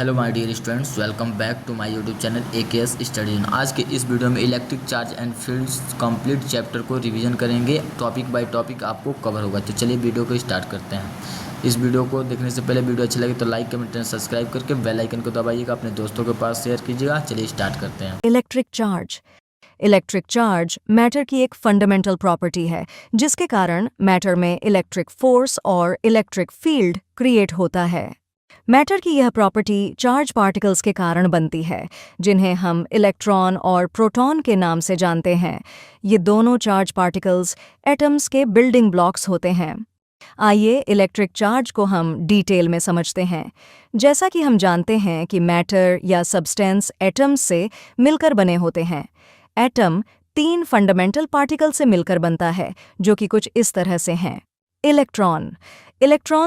Hello my dear students, welcome back to my YouTube channel AKS study zone. आज के इस video में electric charge and fields complete chapter को revision करेंगे। Topic by topic आपको cover होगा। तो चलिए वीडियो को स्टार्ट करते हैं। इस वीडियो को देखने से पहले वीडियो अच्छी लगे तो लाइक कमेंट एंड सब्सक्राइब करके बेल आइकन को दबाइएगा, अपने दोस्तों के पास शेयर कीजिएगा। चलिए स्टार्ट करते हैं। इलेक्ट्रिक चार्ज मैटर की एक फंडामेंटल प्रॉपर्टी है जिसके कारण मैटर में इलेक्ट्रिक फोर्स और इलेक्ट्रिक फील्ड क्रिएट होता है। मैटर की यह प्रॉपर्टी चार्ज पार्टिकल्स के कारण बनती है, जिन्हें हम इलेक्ट्रॉन और प्रोटॉन के नाम से जानते हैं। ये दोनों चार्ज पार्टिकल्स एटम्स के बिल्डिंग ब्लॉक्स होते हैं। आइए इलेक्ट्रिक चार्ज को हम डिटेल में समझते हैं। जैसा कि हम जानते हैं कि मैटर या सब्सटेंस एटम्स से मिलकर बने होते हैं। एटम 3 फंडामेंटल पार्टिकल से मिलकर बनता है, जो कि कुछ इस तरह से हैं। इलेक्ट्रॉन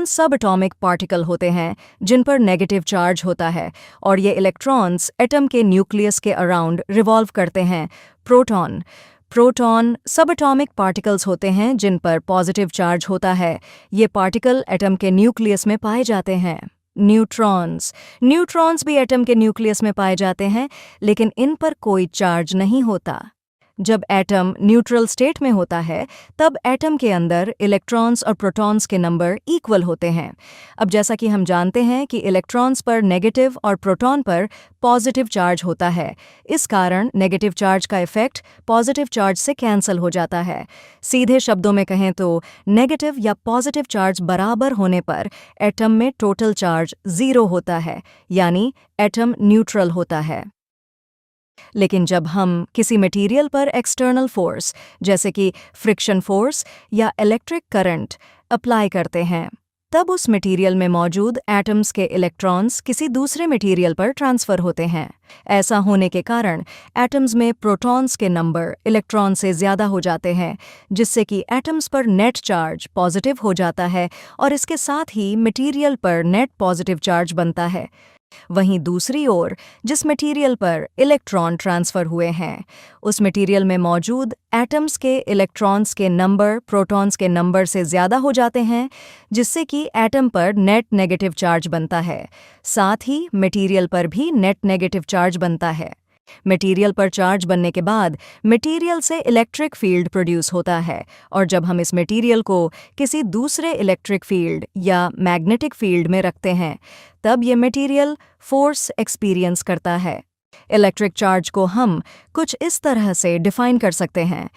सब एटॉमिक पार्टिकल होते हैं जिन पर नेगेटिव चार्ज होता है, और ये इलेक्ट्रॉन्स एटम के न्यूक्लियस के अराउंड रिवॉल्व करते हैं। प्रोटॉन सब एटॉमिक पार्टिकल्स होते हैं जिन पर पॉजिटिव चार्ज होता है। ये पार्टिकल एटम के न्यूक्लियस में पाए जाते हैं। न्यूट्रॉन्स भी एटम के न्यूक्लियस में पाए जाते हैं, लेकिन इन पर कोई चार्ज नहीं होता। जब एटम न्यूट्रल स्टेट में होता है, तब एटम के अंदर इलेक्ट्रॉन्स और प्रोटॉन्स के नंबर इक्वल होते हैं। अब जैसा कि हम जानते हैं कि इलेक्ट्रॉन्स पर नेगेटिव और प्रोटॉन पर पॉजिटिव चार्ज होता है, इस कारण नेगेटिव चार्ज का इफेक्ट पॉजिटिव चार्ज से कैंसल हो जाता है। सीधे शब्दों में कहें तो नेगेटिव या पॉजिटिव चार्ज बराबर होने पर एटम में टोटल चार्ज 0 होता है, यानी एटम न्यूट्रल होता है। लेकिन जब हम किसी मटेरियल पर एक्सटर्नल फोर्स जैसे कि फ्रिक्शन फोर्स या इलेक्ट्रिक करंट अप्लाई करते हैं, तब उस मटेरियल में मौजूद एटम्स के इलेक्ट्रॉन्स किसी दूसरे मटेरियल पर ट्रांसफ़र होते हैं। ऐसा होने के कारण एटम्स में प्रोटॉन्स के नंबर इलेक्ट्रॉन से ज़्यादा हो जाते हैं, जिससे कि एटम्स पर नेट चार्ज पॉजिटिव हो जाता है और इसके साथ ही मटेरियल पर नेट पॉजिटिव चार्ज बनता है। वहीं दूसरी ओर जिस मटेरियल पर इलेक्ट्रॉन ट्रांसफ़र हुए हैं, उस मटेरियल में मौजूद एटम्स के इलेक्ट्रॉन्स के नंबर प्रोटॉन्स के नंबर से ज़्यादा हो जाते हैं, जिससे कि एटम पर नेट नेगेटिव चार्ज बनता है। साथ ही मटेरियल पर भी नेट नेगेटिव चार्ज बनता है। मटेरियल पर चार्ज बनने के बाद मटेरियल से इलेक्ट्रिक फील्ड प्रोड्यूस होता है, और जब हम इस मटेरियल को किसी दूसरे इलेक्ट्रिक फील्ड या मैग्नेटिक फील्ड में रखते हैं, तब ये मटेरियल फोर्स एक्सपीरियंस करता है। इलेक्ट्रिक चार्ज को हम कुछ इस तरह से डिफाइन कर सकते हैं।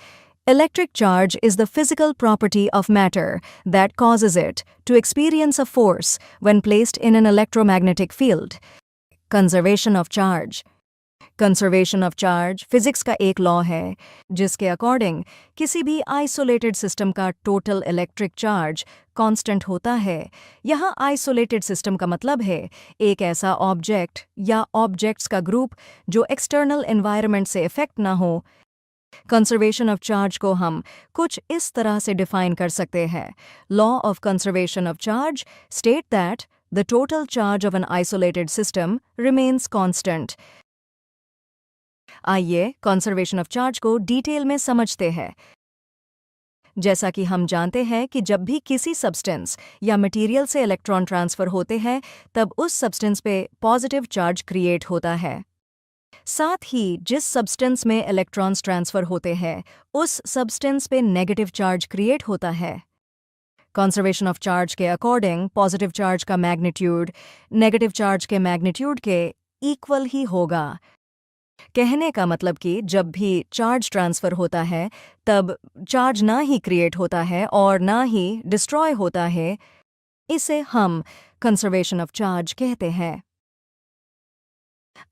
Electric charge is the physical property of matter that causes it to experience a force when placed in an electromagnetic field. Conservation of charge physics का एक लॉ है जिसके अकॉर्डिंग किसी भी आइसोलेटेड सिस्टम का टोटल इलेक्ट्रिक चार्ज कांस्टेंट होता है। यहाँ आइसोलेटेड सिस्टम का मतलब है एक ऐसा ऑब्जेक्ट या ऑब्जेक्ट्स का ग्रुप जो एक्सटर्नल एनवायरनमेंट से इफेक्ट ना हो। कंजर्वेशन ऑफ चार्ज को हम कुछ इस तरह से डिफाइन कर सकते हैं। Law of conservation of charge state that the total charge of an isolated system remains constant. आइए कंजर्वेशन ऑफ चार्ज को डिटेल में समझते हैं। जैसा कि हम जानते हैं कि जब भी किसी सब्सटेंस या मटेरियल से इलेक्ट्रॉन ट्रांसफ़र होते हैं, तब उस सब्सटेंस पे पॉजिटिव चार्ज क्रिएट होता है। साथ ही जिस सब्सटेंस में इलेक्ट्रॉन्स ट्रांसफ़र होते हैं, उस सब्सटेंस पे नेगेटिव चार्ज क्रिएट होता है। कंजर्वेशन ऑफ चार्ज के अकॉर्डिंग पॉजिटिव चार्ज का मैग्नीट्यूड नेगेटिव चार्ज के मैग्नीट्यूड के इक्वल ही होगा। कहने का मतलब कि जब भी चार्ज ट्रांसफ़र होता है, तब चार्ज ना ही क्रिएट होता है और ना ही डिस्ट्रॉय होता है। इसे हम कंजर्वेशन ऑफ चार्ज कहते हैं।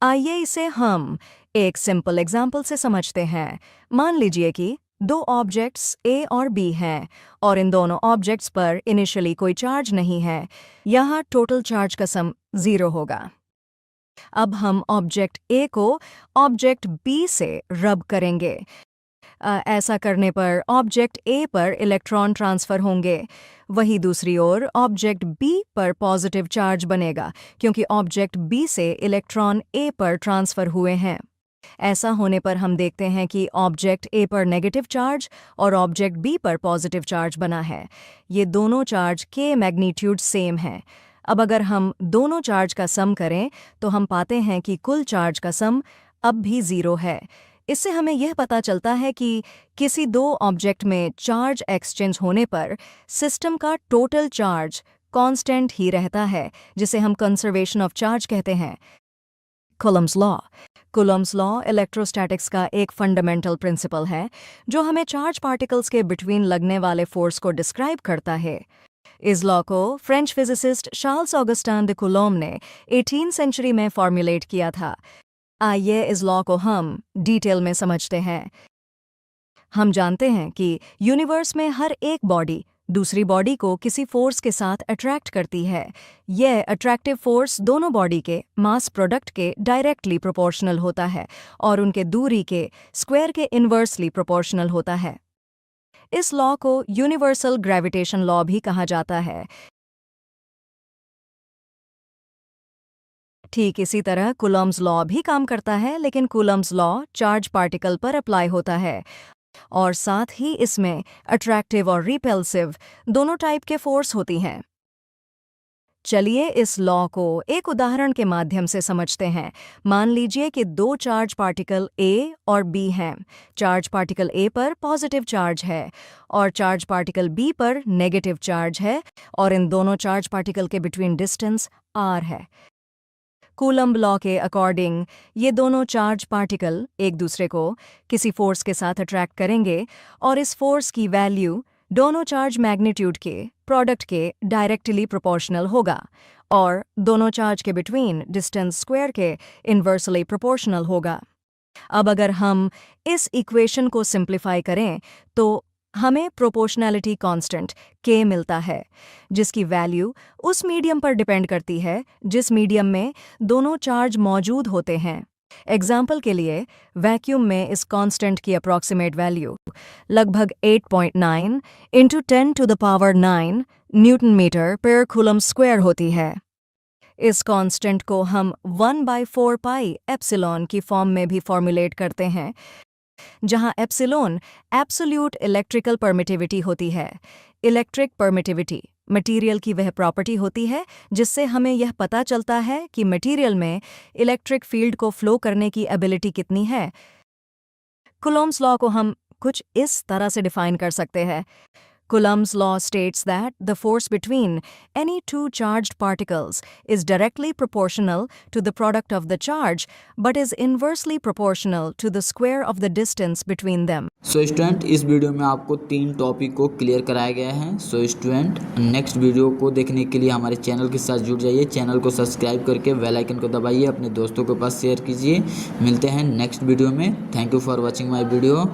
आइए इसे हम एक सिंपल एग्जाम्पल से समझते हैं। मान लीजिए कि 2 ऑब्जेक्ट्स A और B हैं, और इन दोनों ऑब्जेक्ट्स पर इनिशियली कोई चार्ज नहीं है। यहाँ टोटल चार्ज का सम 0 होगा। अब हम ऑब्जेक्ट A को ऑब्जेक्ट B से रब करेंगे। ऐसा करने पर ऑब्जेक्ट A पर इलेक्ट्रॉन ट्रांसफ़र होंगे। वहीं दूसरी ओर ऑब्जेक्ट B पर पॉजिटिव चार्ज बनेगा, क्योंकि ऑब्जेक्ट B से इलेक्ट्रॉन A पर ट्रांसफ़र हुए हैं। ऐसा होने पर हम देखते हैं कि ऑब्जेक्ट A पर नेगेटिव चार्ज और ऑब्जेक्ट B पर पॉजिटिव चार्ज बना है। ये दोनों चार्ज के मैग्नीट्यूड सेम है। अब अगर हम दोनों चार्ज का सम करें तो हम पाते हैं कि कुल चार्ज का सम अब भी 0 है। इससे हमें यह पता चलता है कि किसी दो ऑब्जेक्ट में चार्ज एक्सचेंज होने पर सिस्टम का टोटल चार्ज कांस्टेंट ही रहता है, जिसे हम कंजर्वेशन ऑफ चार्ज कहते हैं। कूलम्स लॉ इलेक्ट्रोस्टैटिक्स का एक फंडामेंटल प्रिंसिपल है जो हमें चार्ज पार्टिकल्स के बिटवीन लगने वाले फोर्स को डिस्क्राइब करता है। इस लॉ को French physicist Charles Augustin de Coulomb ने 18th सेंचुरी में फॉर्मुलेट किया था। आइए इस लॉ को हम डिटेल में समझते हैं। हम जानते हैं कि यूनिवर्स में हर एक बॉडी दूसरी बॉडी को किसी फोर्स के साथ अट्रैक्ट करती है। यह अट्रैक्टिव फोर्स दोनों बॉडी के मास प्रोडक्ट के डायरेक्टली प्रोपोर्शनल होता है और उनके दूरी के स्क्वायर के इन्वर्सली प्रोपोर्शनल होता है। इस लॉ को यूनिवर्सल ग्रेविटेशन लॉ भी कहा जाता है। ठीक इसी तरह कूलम्स लॉ भी काम करता है, लेकिन कूलम्स लॉ चार्ज पार्टिकल पर अप्लाई होता है और साथ ही इसमें अट्रैक्टिव और रिपेल्सिव दोनों टाइप के फोर्स होती हैं। चलिए इस लॉ को एक उदाहरण के माध्यम से समझते हैं। मान लीजिए कि दो चार्ज पार्टिकल ए और बी हैं। चार्ज पार्टिकल ए पर पॉजिटिव चार्ज है और चार्ज पार्टिकल बी पर नेगेटिव चार्ज है और इन दोनों चार्ज पार्टिकल के बिटवीन डिस्टेंस r है। कूलम्ब लॉ के अकॉर्डिंग ये दोनों चार्ज पार्टिकल एक दूसरे को किसी फोर्स के साथ अट्रैक्ट करेंगे और इस फोर्स की वैल्यू दोनों चार्ज मैग्नीट्यूड के प्रोडक्ट के डायरेक्टली प्रोपोर्शनल होगा और दोनों चार्ज के बिटवीन डिस्टेंस स्क्वायर के इन्वर्सली प्रोपोर्शनल होगा। अब अगर हम इस इक्वेशन को सिंप्लीफाई करें तो हमें प्रोपोर्शनैलिटी कांस्टेंट k मिलता है, जिसकी वैल्यू उस मीडियम पर डिपेंड करती है जिस मीडियम में दोनों चार्ज मौजूद होते हैं। एग्जाम्पल के लिए वैक्यूम में इस कांस्टेंट की अप्रॉक्सीमेट वैल्यू लगभग 8.9 × 10⁻⁹ न्यूटन मीटर पर कूलम स्क्वायर होती है। इस कांस्टेंट को हम 1/4 पाई एप्सिलॉन की फॉर्म में भी फॉर्मुलेट करते हैं, जहां एप्सिलॉन एब्सोल्यूट इलेक्ट्रिकल परमिटिविटी होती है। इलेक्ट्रिक परमिटिविटी मटेरियल की वह प्रॉपर्टी होती है जिससे हमें यह पता चलता है कि मटेरियल में इलेक्ट्रिक फील्ड को फ्लो करने की एबिलिटी कितनी है। कूलम्स लॉ को हम कुछ इस तरह से डिफाइन कर सकते हैं। Coulomb's law states that the force between any two charged particles is directly proportional to the product of the charge but is inversely proportional to the square of the distance between them. So student, इस video में आपको 3 topic को clear कराया गया है। So student, next video को देखने के लिए हमारे चैनल के साथ जुड़ जाइए। चैनल को सब्सक्राइब करके बेल आइकन को दबाइए, अपने दोस्तों के पास शेयर कीजिए। मिलते हैं नेक्स्ट वीडियो में। Thank you for watching my video.